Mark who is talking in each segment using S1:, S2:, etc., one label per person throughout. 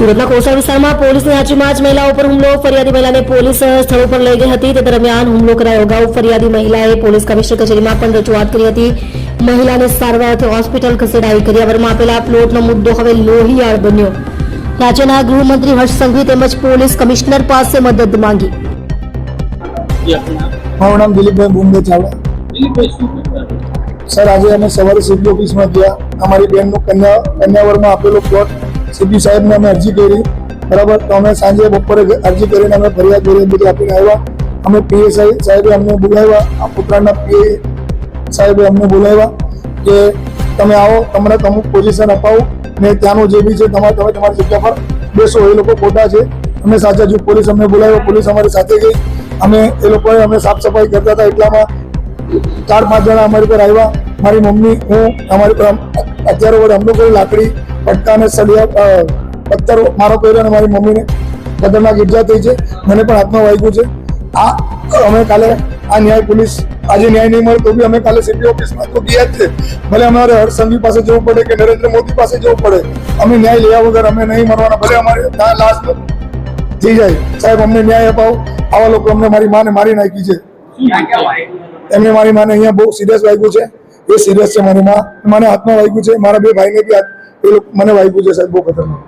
S1: સુરતના કોસા વિસ્તારમાં પોલીસની હાજરીમાં જ મહિલાઓ પર હુમલો. ફરિયાદી મહિલાને પોલીસ સ્થળ પર લઈ ગઈ હતી. તે દરમિયાન હુમલો કરાયો. અગાઉ ફરિયાદી મહિલાએ પોલીસ કમિશનર કચેરીમાં પણ રજૂઆત કરી હતી. મહિલાને સારવાર અર્થે હોસ્પિટલ ખસેડાઈ. કરિયાવરમાં આપેલા પ્લોટનો મુદ્દો હવે લોહિયાળ બન્યો. રાજ્યના ગૃહમંત્રી હર્ષ સંઘવી તેમજ પોલીસ કમિશનર પાસે મદદ માંગી.
S2: મારું નામ દિલીપભાઈ બોમ્બે ચાવડા. સર, આજે અમે સવારે સીપી ઓફિસમાં ગયા. અમારી બહેનનું કન્યાવરમાં આપેલો પ્લોટ સીપી સાહેબને અમે અરજી કરી, બરાબર. તો અમે સાંજે બપોરે અરજી કરીને અમે ફરિયાદ બધી આપીને આવ્યા. અમે પીએસઆઈ સાહેબે અમને બોલાવ્યા, આ પુત્રાના પીએ સાહેબે અમને બોલાવ્યા કે તમે આવો, તમને અમુક પોઝિશન અપાવું ને ત્યાંનું જે બી છે તમે તમારી જગ્યા પર બેસો. એ લોકો ખોટા છે, અમે સાચા છું. પોલીસ અમને બોલાવ્યો, પોલીસ અમારી સાથે ગઈ. અમે સાફ સફાઈ કરતા હતા, એટલામાં 4-5 જણા અમારી પર આવ્યા. મારી મમ્મી, હું, અમારી પર હથિયારો વડે હુમલો કરી, લાકડી, પટ્ટા અને સળિયા પથ્થર મારો કર્યો અને મારી મમ્મીને ખતરનાક ઈજા થઈ છે. મને પણ હાથમાં વાગ્યું છે. અમે કાલે આ ન્યાય પોલીસ આજે ન્યાય નહીં મળે તો બી અમે કાલે સીપી ઓફિસમાં તો ગયા જ છે. ભલે અમારે હર્ષ સંઘવી પાસે જવું પડે કે નરેન્દ્ર મોદી પાસે જવું પડે, અમે ન્યાય લેવા વગર અમે નહીં મરવાના. ભલે અમારે ત્યાં લાશ થઈ જાય. સાહેબ, અમને ન્યાય અપાવો. આવા લોકો અમને મારી માને મારી નાખી છે. એમને મારી માને અહીંયા બહુ સિરિયસ વાગ્યું છે. એ સિરિયસ છે. મારી માં મને હાથમાં વાગ્યું છે. મારા 2 ભાઈને બી એ લોકો મને વાગ્યું છે. સાહેબ, બહુ ખતરનાક.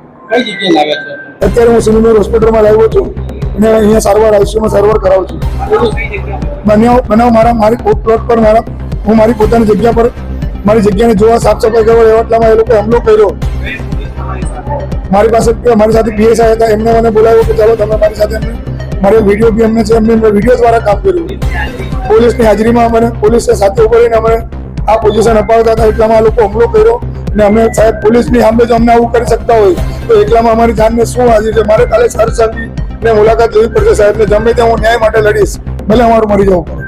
S2: અત્યારે હું સિવિલ હોસ્પિટલમાં લાવ્યો છું અને અહીંયા સારવાર આઈસીયુમાં સારવાર કરાવું છું. બનાવ મારી પ્લોટ પર હું મારી પોતાની જગ્યા પર મારી જગ્યાને જોવા સાફ સફાઈ કરવા એટલામાં એ લોકો હુમલો કર્યો. મારી સાથે પીએસઆઈ હતા, એમને મને બોલાવ્યો કે ચાલો તમે મારી સાથે. મારો વિડીયો બી એમને છે, એમને વિડીયો દ્વારા કામ કર્યું. પોલીસની હાજરીમાં મને પોલીસને સાથે ઉભરીને અમે આ પોઝિશન અપાવતા હતા, એટલામાં આ લોકો હુમલો કર્યો. અને અમે સાહેબ પોલીસની સામે જો અમને આવું કરી શકતા હોય તો એકલામાં અમારી જાનને શું હાજર છે? મારે કાલે હર્ષ સંઘવીને મુલાકાત લેવી પડશે સાહેબને. ગમે ત્યાં હું ન્યાય માટે લડીશ, ભલે અમારું મરી જવું પડે.